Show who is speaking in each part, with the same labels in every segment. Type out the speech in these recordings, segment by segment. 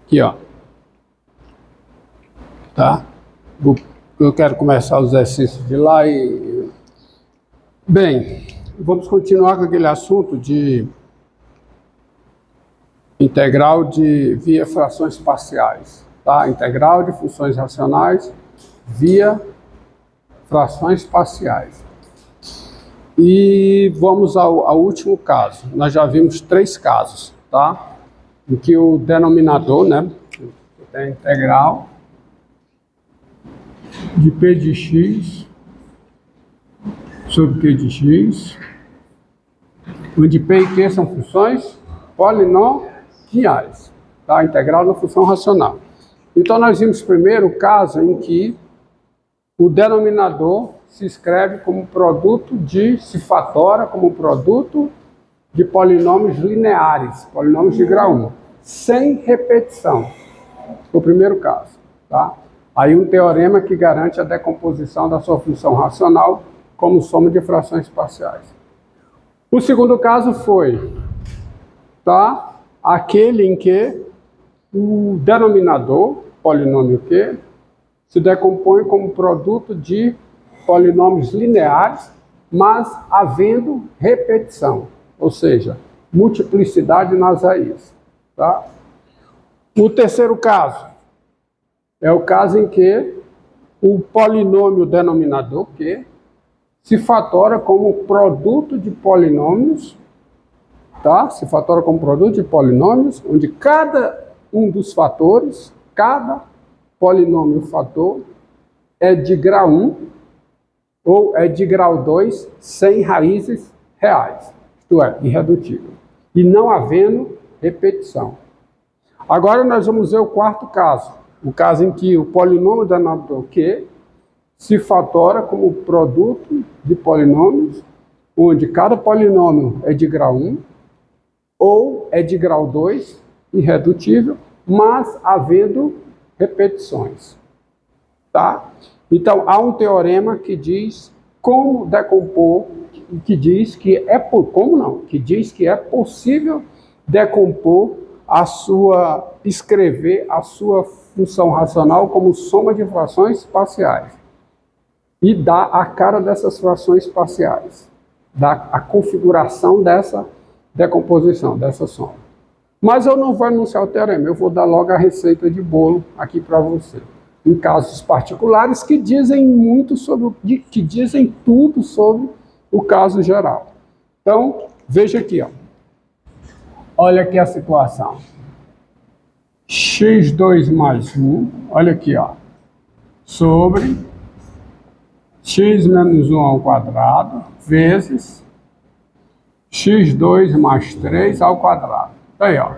Speaker 1: Aqui, ó. Tá? Eu quero começar os exercícios de lá e... Bem, vamos continuar com aquele assunto de integral via frações parciais. Tá? Integral de funções racionais via frações parciais. E vamos ao último caso. Nós já vimos 3 casos, tá? Em que o denominador, né, é a integral de P de x sobre Q de x, onde P e Q são funções polinomiais, tá? Integral da função racional. Então nós vimos primeiro o caso em que o denominador se escreve como produto se fatora como produto de polinômios lineares, polinômios de grau 1, sem repetição. O primeiro caso, tá? Aí um teorema que garante a decomposição da sua função racional como soma de frações parciais. O segundo caso foi, tá? Aquele em que o denominador, polinômio Q, se decompõe como produto de polinômios lineares, mas havendo repetição, ou seja, multiplicidade nas raízes. Tá? O terceiro caso é o caso em que o polinômio denominador Q se fatora como produto de polinômios, tá? Se fatora como produto de polinômios, onde cada um dos fatores, cada polinômio fator é de grau 1 ou é de grau 2 sem raízes reais, isto é, irredutível, e não havendo repetição. Agora nós vamos ver o quarto caso, o caso em que o polinômio denominador Q se fatora como produto de polinômios, onde cada polinômio é de grau 1 ou é de grau 2, irredutível, mas havendo repetições. Tá? Então, há um teorema que diz como decompor, que diz que é possível decompor escrever a sua função racional como soma de frações parciais. E dá a cara dessas frações parciais, dá a configuração dessa decomposição, dessa soma. Mas eu não vou anunciar o teorema, eu vou dar logo a receita de bolo aqui para você. Em casos particulares que dizem que dizem tudo sobre o caso geral. Então, veja aqui, ó. Olha aqui a situação. x2 mais 1, olha aqui, ó, sobre x menos 1 ao quadrado vezes x2 mais 3 ao quadrado. Aí, ó.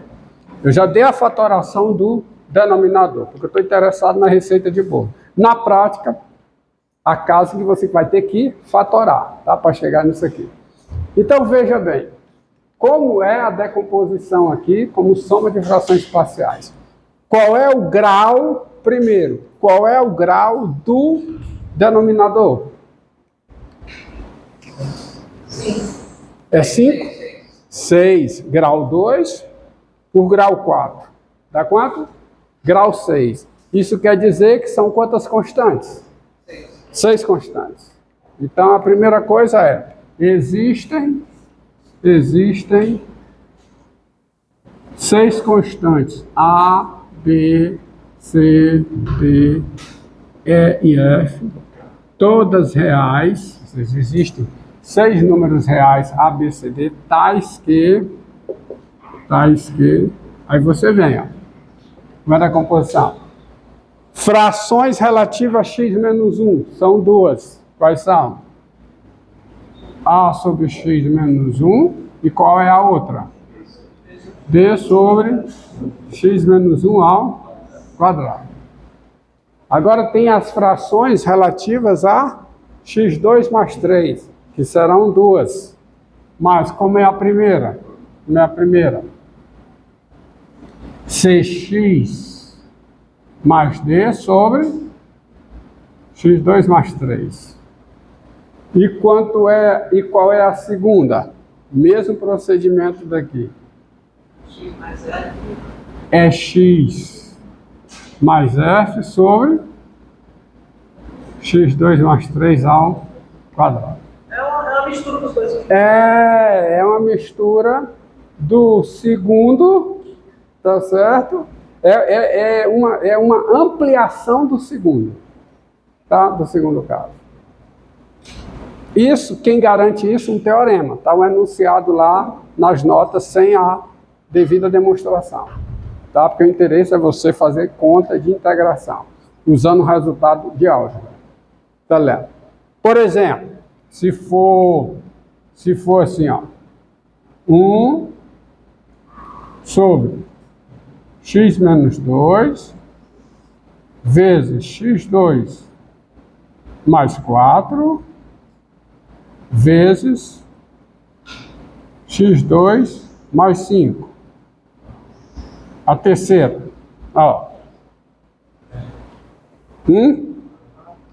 Speaker 1: Eu já dei a fatoração do denominador, porque eu estou interessado na receita de bolo. Na prática, a casa que você vai ter que fatorar, tá? Para chegar nisso aqui. Então, veja bem, como é a decomposição aqui como soma de frações parciais? Qual é o grau, primeiro, qual é o grau do denominador?
Speaker 2: 5.
Speaker 1: É 5? 6. Grau 2 por grau 4. Dá quanto? Grau 6. Isso quer dizer que são quantas constantes? 6 constantes. Então, a primeira coisa é, existem 6 constantes, A, B, C, D, E e F, todas reais, existem 6 números reais A, B, C, D, tais que, aí você vem, ó, vai da composição. Frações relativas a x menos 1, são 2, quais são? A sobre x menos 1, e qual é a outra? D sobre x menos 1 ao quadrado. Agora tem as frações relativas a x2 mais 3, que serão 2. Mas como é a primeira? Como é a primeira? Cx mais D sobre x2 mais 3. E qual é a segunda? Mesmo procedimento daqui.
Speaker 2: X mais F.
Speaker 1: É x mais f sobre x2 mais 3 ao quadrado.
Speaker 2: É uma mistura dos dois.
Speaker 1: É uma mistura do segundo, tá certo? É uma ampliação do segundo, tá? Do segundo caso. Isso, quem garante isso? Um teorema, tá? Um enunciado lá nas notas sem a devida demonstração, tá? Porque o interesse é você fazer conta de integração, usando o resultado de álgebra, tá lendo? Por exemplo, se for assim, ó, 1 sobre x menos 2 vezes x2 mais 4 vezes x2 mais 5. A terceira, ó.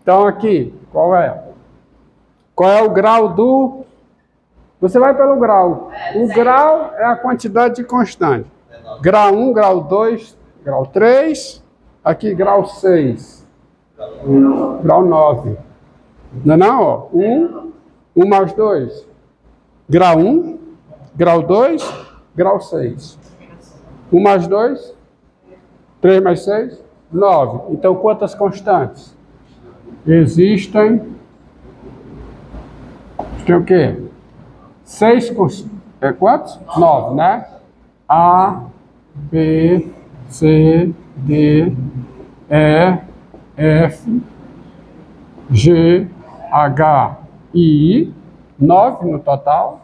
Speaker 1: Então aqui, qual é? Qual é o grau do... Você vai pelo grau. O grau é a quantidade de constante. Grau 1, grau 2, grau 3. Aqui, grau 6. Grau 9. Não é não, ó? 1 mais 2. Grau 1, grau 2, grau 6. 1 mais 2, 3 mais 6, 9. Então, quantas constantes? Existem... Tem o quê? 6 constantes. Quantos? 9, né? A, B, C, D, E, F, G, H e I. 9 no total.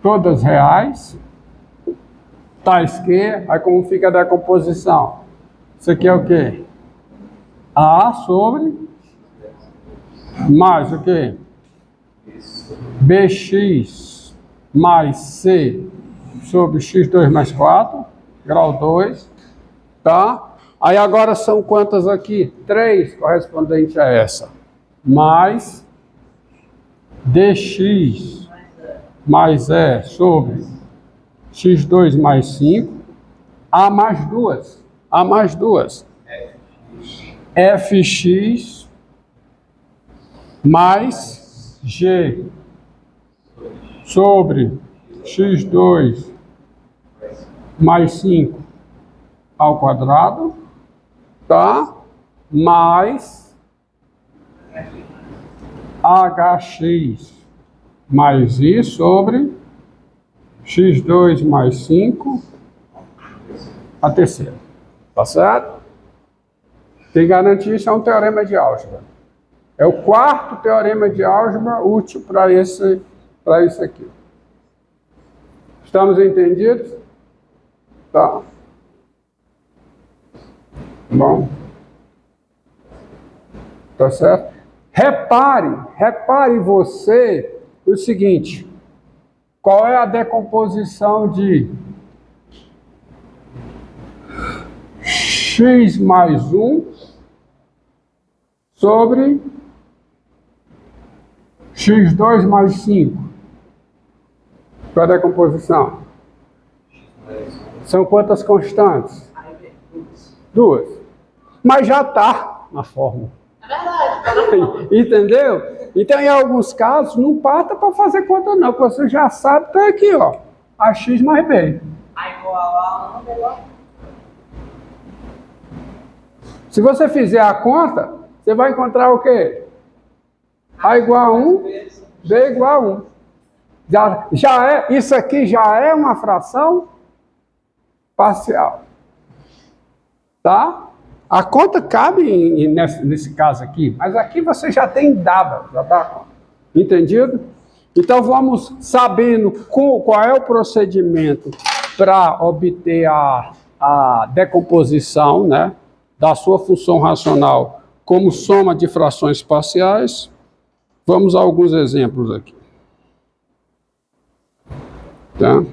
Speaker 1: Todas reais. Tais que, aí como fica a decomposição? Isso aqui é o quê? A sobre mais o quê? Bx mais C sobre x2 mais 4, grau 2, tá? Aí agora são quantas aqui? 3 correspondente a essa. Mais dx mais E sobre x2 mais 5, A mais 2. A mais 2. Fx mais G sobre x2 mais 5 ao quadrado, tá? Mais hx mais I sobre x2 mais 5 a terceira. Tá certo? Quem garante isso é um teorema de álgebra. É o quarto teorema de álgebra útil para isso aqui. Estamos entendidos? Tá. Bom. Tá certo? Repare você o seguinte. Qual é a decomposição de x mais 1 sobre x2 mais 5? Qual é a decomposição? São quantas constantes? 2. Mas já está na fórmula.
Speaker 2: É verdade.
Speaker 1: Entendeu? Então, em alguns casos, não parta para fazer conta não, porque você já sabe, está aqui, ó. Ax mais B.
Speaker 2: A igual a 1 igual.
Speaker 1: Se você fizer a conta, você vai encontrar o quê? A igual a 1, B igual a 1. Isso aqui já é uma fração parcial. Tá? A conta cabe nesse caso aqui, mas aqui você já tem dada, já tá? Entendido? Então vamos sabendo qual é o procedimento para obter a decomposição, né, da sua função racional como soma de frações parciais. Vamos a alguns exemplos aqui. Tá?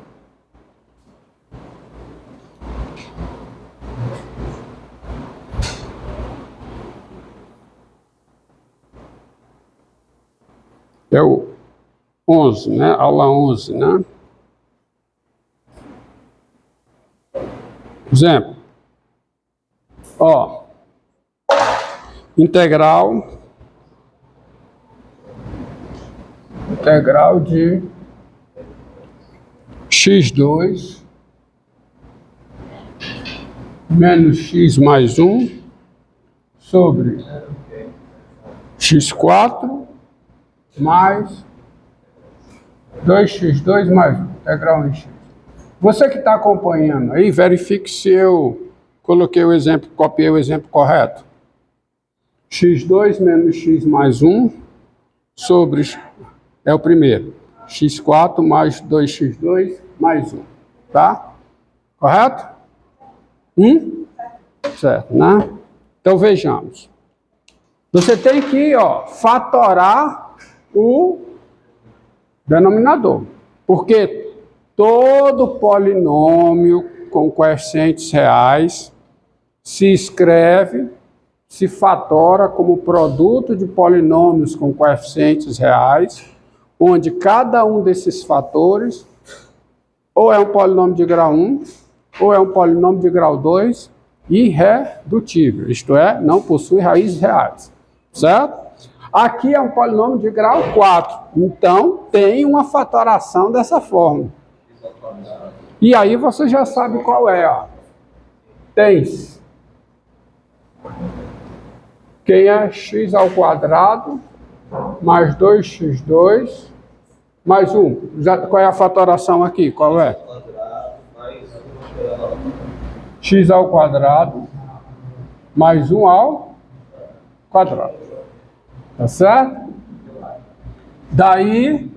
Speaker 1: É o 11, né? Aula 11, né? Exemplo. Ó, integral de x2 menos x mais 1 sobre x4 mais 2x2 mais 1, integral em x. Você que está acompanhando aí, verifique se eu coloquei o exemplo, copiei o exemplo correto. x2 menos x mais 1 sobre, é o primeiro, x4 mais 2x2 mais 1, tá? Correto? Certo, né? Então vejamos. Você tem que, ó, fatorar o denominador, porque todo polinômio com coeficientes reais se escreve, se fatora como produto de polinômios com coeficientes reais, onde cada um desses fatores ou é um polinômio de grau 1, ou é um polinômio de grau 2 irredutível, isto é, não possui raízes reais, certo? Aqui é um polinômio de grau 4, então tem uma fatoração dessa forma. E aí você já sabe qual é, ó. Tens quem é x ao quadrado mais 2x2 mais 1. Qual é a fatoração aqui? Qual é? X ao quadrado mais 1 ao quadrado. Tá certo? Daí,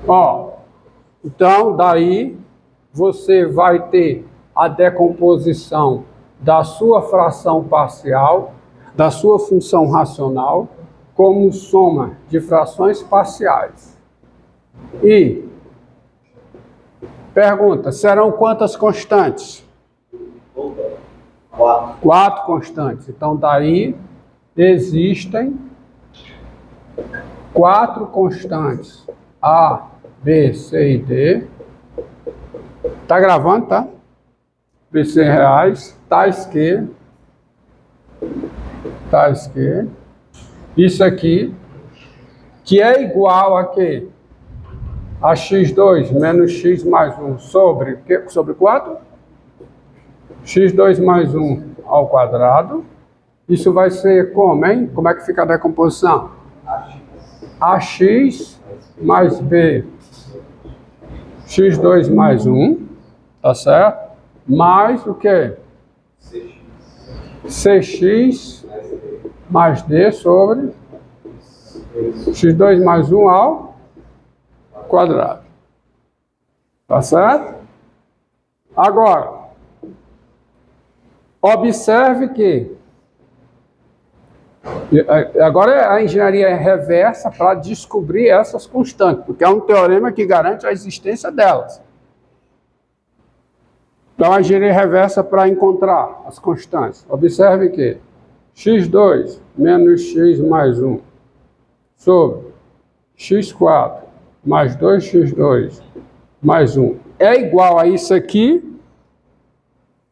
Speaker 1: ó, então daí você vai ter a decomposição da sua fração parcial, da sua função racional, como soma de frações parciais. E pergunta, serão quantas constantes? 4 constantes. Então, daí existem 4 constantes. A, B, C e D. Tá gravando, tá? BC reais, tais que isso aqui, que é igual a quê? A x2 menos x mais 1 sobre 4? x2 mais 1 ao quadrado. Isso vai ser como, hein? Como é que fica a decomposição? AX mais B, x2 mais 1, tá certo? Mais o quê? CX mais D sobre x2 mais 1 ao quadrado. Tá certo? Agora, observe que agora é a engenharia reversa para descobrir essas constantes, porque é um teorema que garante a existência delas. Então, a engenharia reversa para encontrar as constantes. Observe que x2 menos x mais 1 sobre x4 mais 2x2 mais 1 é igual a isso aqui,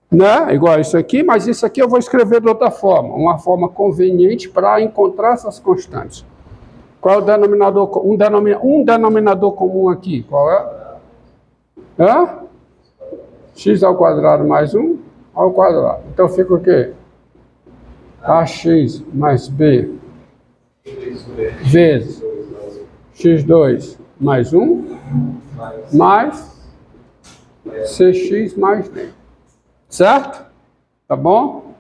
Speaker 1: né? Igual a isso aqui, mas isso aqui eu vou escrever de outra forma, uma forma conveniente para encontrar essas constantes. Qual é o denominador? Um denominador comum aqui, qual é? X ao quadrado mais 1 ao quadrado. Então fica o quê? AX mais B vezes x2 mais 1 mais CX mais D. Certo? Tá bom?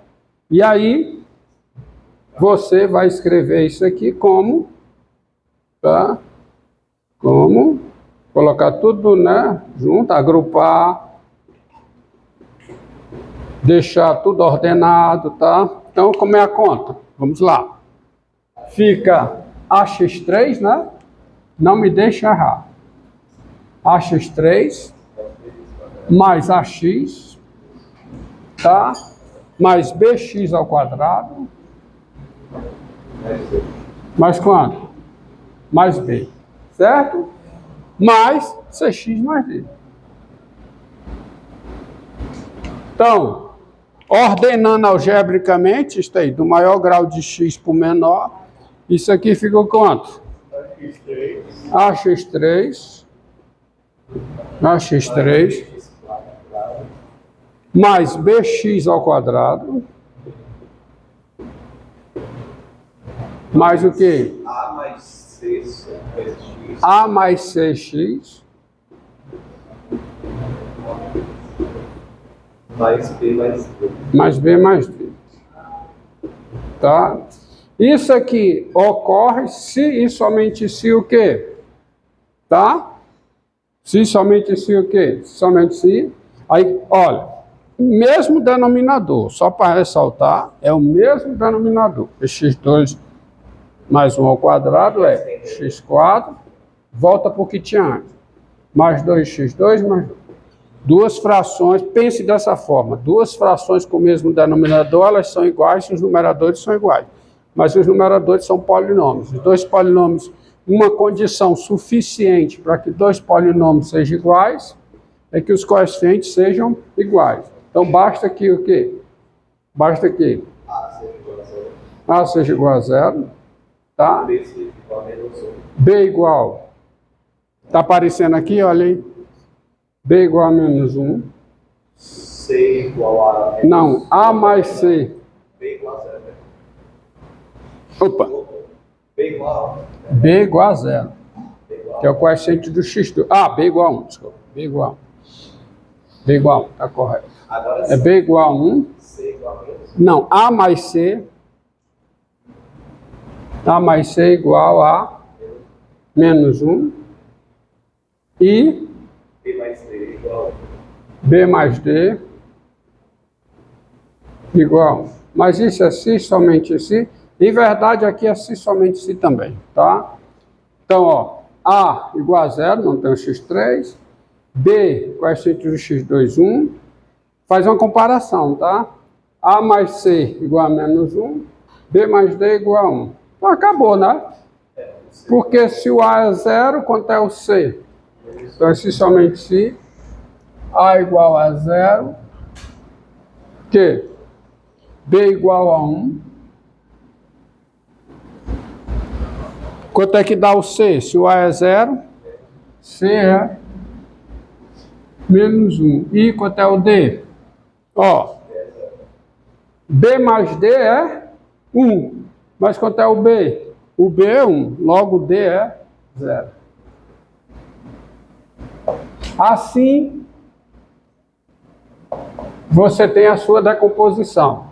Speaker 1: E aí, você vai escrever isso aqui como, tá? Como, colocar tudo, né, junto, agrupar, deixar tudo ordenado, tá? Então, como é a conta? Vamos lá. Fica AX3, né? Não me deixe errar. AX3 mais AX, tá? Mais BX ao quadrado. Mais quanto? Mais B, certo? Mais CX mais D. Então, Ordenando algebricamente, isso aí, do maior grau de x para o menor, isso aqui ficou quanto? AX3 mais BX ao quadrado mais o quê?
Speaker 3: A mais C vezes X.
Speaker 1: A mais CX
Speaker 3: Mais B mais D.
Speaker 1: mais B mais D. Tá? Isso aqui ocorre se e somente se o quê? Tá? Se somente se o quê? Somente se. Aí, olha, mesmo denominador, só para ressaltar, é o mesmo denominador. x2 mais 1 ao quadrado é x4, volta para o que tinha antes. Mais 2x2 mais duas frações, pense dessa forma, duas frações com o mesmo denominador, elas são iguais se os numeradores são iguais. Mas os numeradores são polinômios. Os dois polinômios, uma condição suficiente para que dois polinômios sejam iguais, é que os coeficientes sejam iguais. Então basta aqui o quê? Basta que A seja igual a zero, tá?
Speaker 3: B seja igual a menos 1.
Speaker 1: B igual, tá aparecendo aqui, olha aí. B igual a menos 1.
Speaker 3: C igual a menos
Speaker 1: Não, A mais C.
Speaker 3: B igual a 0.
Speaker 1: Opa,
Speaker 3: B igual
Speaker 1: B igual a zero,
Speaker 3: B igual
Speaker 1: que é o coeficiente do x2. Ah, B igual a 1, desculpa. B igual a 1. B igual a 1, tá correto.
Speaker 3: Agora
Speaker 1: É B igual a 1.
Speaker 3: C igual a menos 1.
Speaker 1: Não, A mais C. A mais C igual a menos 1. E
Speaker 3: B mais D igual a 1.
Speaker 1: B mais D igual a 1. Mas isso é se, somente se. Em verdade, aqui é se, somente se também, tá? Então, ó, A igual a 0, não tem o x3. B, coeficiente do x2, 1. Faz uma comparação, tá? A mais C igual a menos 1. B mais D igual a 1. Então, acabou, né? Porque se o A é 0, quanto é o C? Então, é se, somente se. A igual a 0. Que? B igual a 1. Quanto é que dá o C? Se o A é 0, C é menos 1. E quanto é o D? Ó, B mais D é 1. Mas quanto é o B? O B é 1. Logo, o D é 0. Assim, você tem a sua decomposição.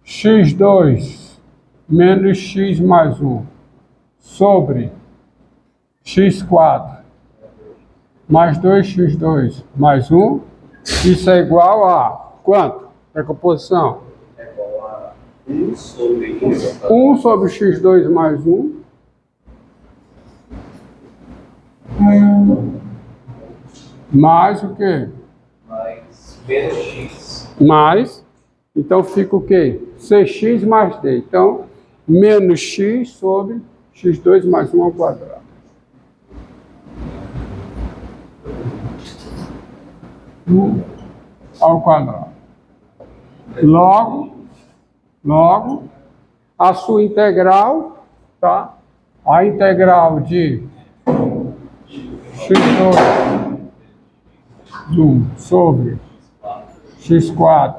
Speaker 1: x2 menos x mais 1 sobre x4 mais 2x2 mais 1. Isso é igual a quanto? Decomposição?
Speaker 3: É igual a 1 sobre x.
Speaker 1: 1 sobre x2 mais 1. Mais o quê?
Speaker 3: Mais menos x.
Speaker 1: Mais. Então fica o quê? Cx mais d. Então, menos x sobre x2 mais 1 ao quadrado. Ao quadrado. Logo, a sua integral, tá? A integral de x2 sobre x4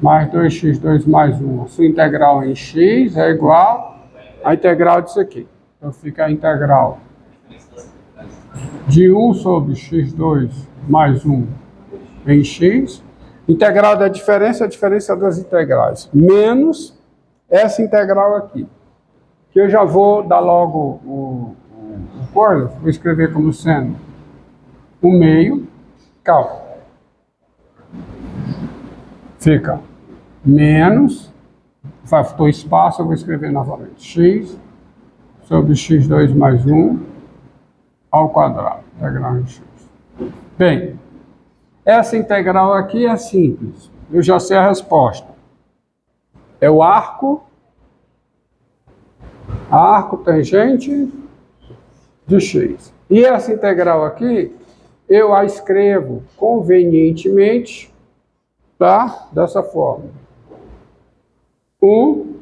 Speaker 1: mais 2x2 mais 1. A sua integral em x é igual à integral disso aqui. Então fica a integral de 1 sobre x2 mais 1 em x. Integral da diferença, a diferença das integrais, menos essa integral aqui. Que eu já vou dar logo o coisa, vou escrever como sendo o meio, calma. Fica menos, faltou espaço, eu vou escrever novamente, x sobre x2 mais 1 ao quadrado, integral em x. Bem, essa integral aqui é simples, eu já sei a resposta. É o arco tangente de x. E essa integral aqui, eu a escrevo convenientemente tá? Dessa forma. 1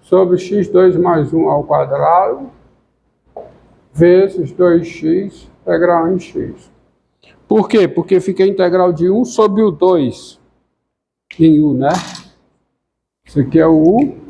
Speaker 1: sobre x2 mais 1 ao quadrado vezes 2x integral em x. Por quê? Porque fica a integral de 1 sobre o 2 em u, né? Isso aqui é o u